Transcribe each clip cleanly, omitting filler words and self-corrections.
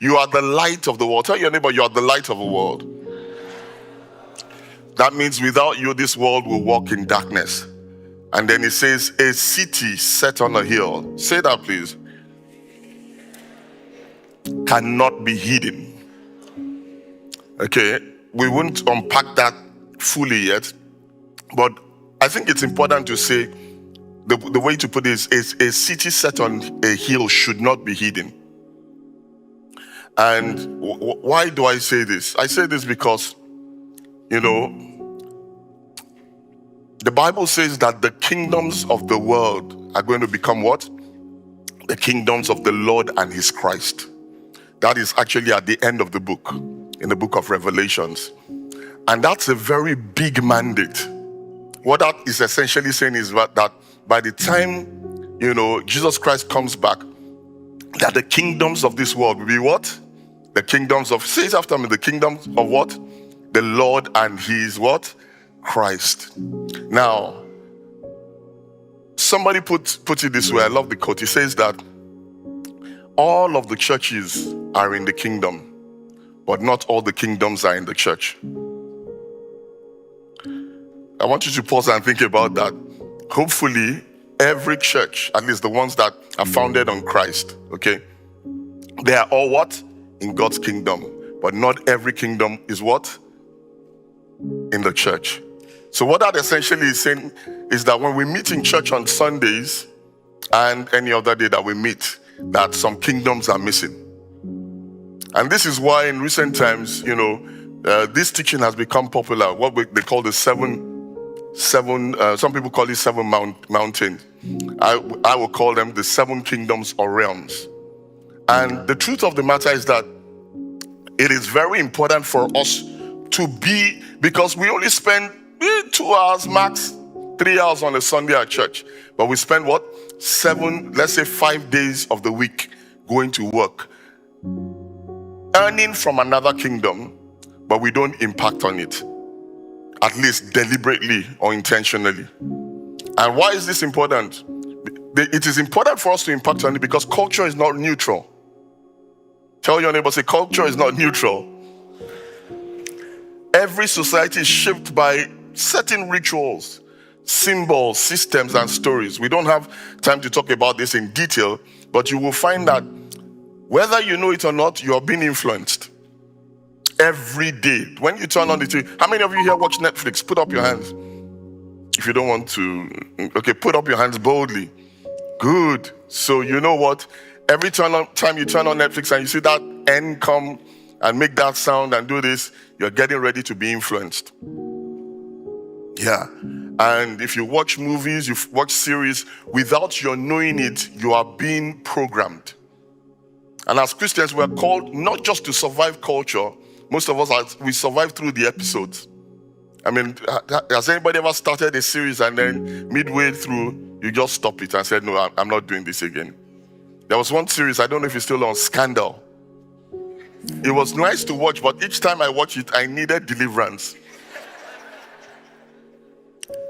You are the light of the world. Tell your neighbor, you are the light of the world. That means without you, this world will walk in darkness. And then it says, a city set on a hill. Say that, please. Cannot be hidden. Okay, we won't unpack that fully yet, but I think it's important to say the way to put it is a city set on a hill should not be hidden. And why do I say this? I say this because, the Bible says that the kingdoms of the world are going to become what? The kingdoms of the Lord and his Christ. That is actually at the end of the book, in the book of Revelations. And that's a very big mandate. What that is essentially saying is that by the time, Jesus Christ comes back, that the kingdoms of this world will be what? The kingdoms of, say it after me, the kingdoms of what? The Lord and his what? Christ. Now, somebody put it this way. I love the quote. He says that all of the churches are in the kingdom, but not all the kingdoms are in the church. I want you to pause and think about that. Hopefully, every church, at least the ones that are founded on Christ, okay, they are all what? In God's kingdom. But not every kingdom is what? In the church. So what that essentially is saying is that when we meet in church on Sundays and any other day that we meet, that some kingdoms are missing. And this is why in recent times, this teaching has become popular. What they call the seven, some people call it seven mountains. I will call them the seven kingdoms or realms. And the truth of the matter is that it is very important for us to be, because we only spend 2 hours max, 3 hours on a Sunday at church. But we spend what? 7, let's say 5 days of the week going to work, earning from another kingdom, but we don't impact on it, at least deliberately or intentionally. And why is this important? It is important for us to impact on it because culture is not neutral. Tell your neighbor, say, culture is not neutral. Every society is shaped by certain rituals, symbols, systems, and stories. We don't have time to talk about this in detail, but you will find that whether you know it or not, you are being influenced every day. When you turn on the TV, how many of you here watch Netflix? Put up your hands. If you don't want to, okay, put up your hands boldly. Good. So you know what? Every time you turn on Netflix and you see that end come and make that sound and do this, you're getting ready to be influenced. Yeah. And if you watch movies, you watch series, without your knowing it, you are being programmed. And as Christians, we're called not just to survive culture. Most of us, we survive through the episodes. I mean, has anybody ever started a series and then midway through, you just stop it and said, no, I'm not doing this again? There was one series, I don't know if it's still on, Scandal. It was nice to watch, but each time I watched it, I needed deliverance.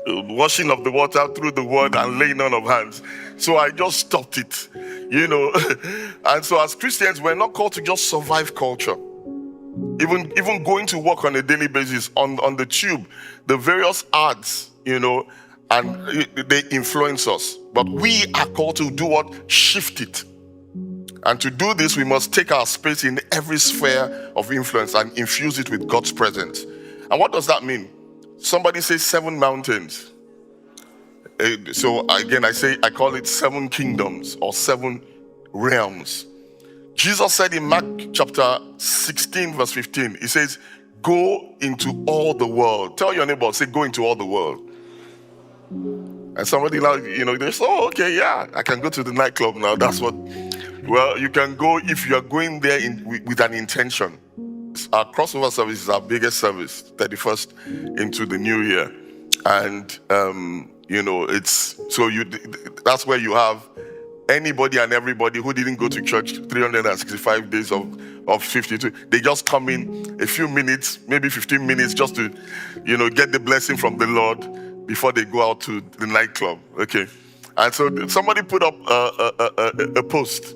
Washing of the water through the word and laying on of hands. So I just stopped it, And so as Christians, we're not called to just survive culture. Even going to work on a daily basis on the tube, the various ads, and they influence us. But we are called to do what? Shift it. And to do this, we must take our space in every sphere of influence and infuse it with God's presence. And what does that mean? Somebody say 7 mountains. So again, I call it 7 kingdoms or 7 realms. Jesus said in Mark chapter 16 verse 15, he says, go into all the world. Tell your neighbor, say, go into all the world. And somebody they say, oh, okay, yeah, I can go to the nightclub now. That's what, well, you can go if you are going there with an intention. Our crossover service is our biggest service, 31st into the new year. And, that's where you have anybody and everybody who didn't go to church 365 days of 52. They just come in a few minutes, maybe 15 minutes, just to, get the blessing from the Lord before they go out to the nightclub. Okay. And so somebody put up a post,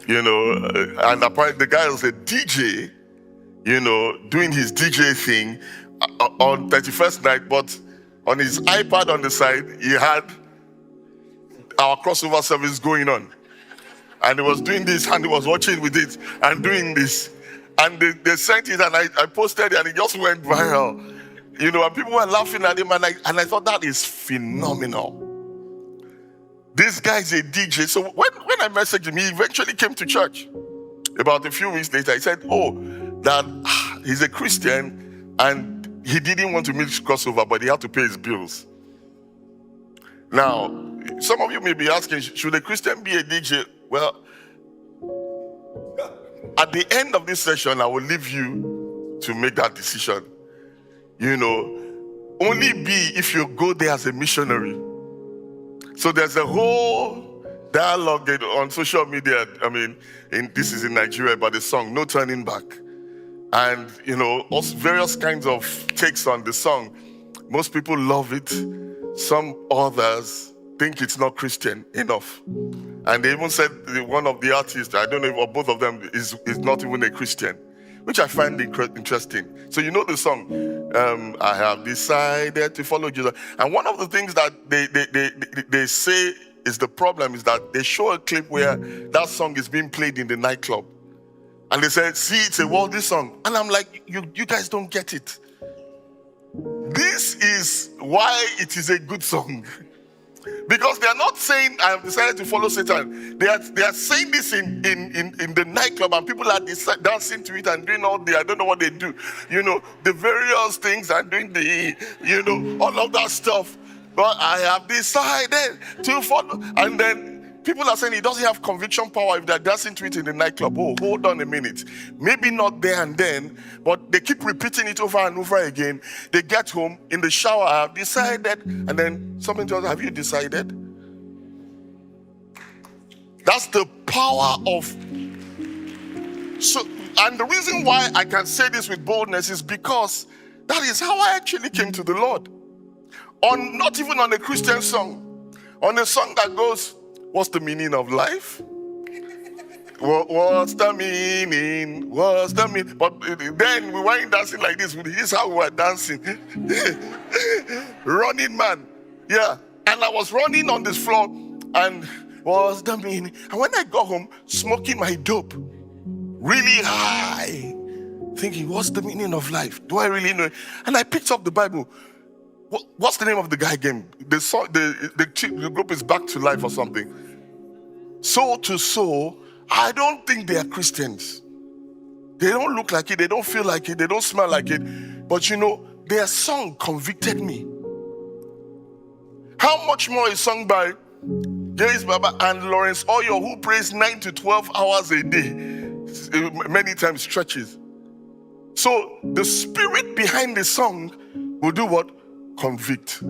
and apparently the guy was a DJ, doing his DJ thing on 31st night, but on his iPad on the side, he had our crossover service going on. And he was doing this, and he was watching with it, and doing this. And they sent it, and I posted it, and it just went viral. And people were laughing at him, and I thought that is phenomenal. This guy is a DJ. So when I messaged him, he eventually came to church. About a few weeks later, he said, that he's a Christian, and he didn't want to mix crossover, but he had to pay his bills. Now, some of you may be asking, should a Christian be a DJ? Well, at the end of this session, I will leave you to make that decision. Only be if you go there as a missionary. So there's a whole dialogue on social media. This is in Nigeria, but the song, No Turning Back. And, also various kinds of takes on the song. Most people love it. Some others think it's not Christian enough. And they even said one of the artists, I don't know if or both of them, is not even a Christian, which I find interesting. So the song, I have decided to follow Jesus. And one of the things that they say is the problem is that they show a clip where that song is being played in the nightclub. And they said, see, it's a worldly song. And I'm like, you guys don't get it. This is why it is a good song. Because they are not saying, I have decided to follow Satan. They are saying this in the nightclub, and people are dancing to it and doing all I don't know what they do. The various things and doing all of that stuff. But I have decided to follow. And then people are saying it doesn't have conviction power if they're dancing to it in the nightclub. Oh, hold on a minute. Maybe not there and then, but they keep repeating it over and over again. They get home, in the shower, I have decided, and then something tells them, have you decided? That's the power of... So, and the reason why I can say this with boldness is because that is how I actually came to the Lord. Not even on a Christian song, on a song that goes, what's the meaning of life? What's the meaning? What's the meaning? But then we weren't dancing like this. This is how we were dancing. Running man. Yeah. And I was running on this floor, and what's the meaning? And when I got home, smoking my dope, really high, thinking, what's the meaning of life? Do I really know it? And I picked up the Bible. What's the name of the guy again? The group is Back to Life or something. Soul to soul, I don't think they are Christians. They don't look like it, they don't feel like it, they don't smell like it. But their song convicted me. How much more is sung by Gaze Baba and Lawrence Oyo, who prays 9 to 12 hours a day, many times stretches. So the spirit behind the song will do what? Convict.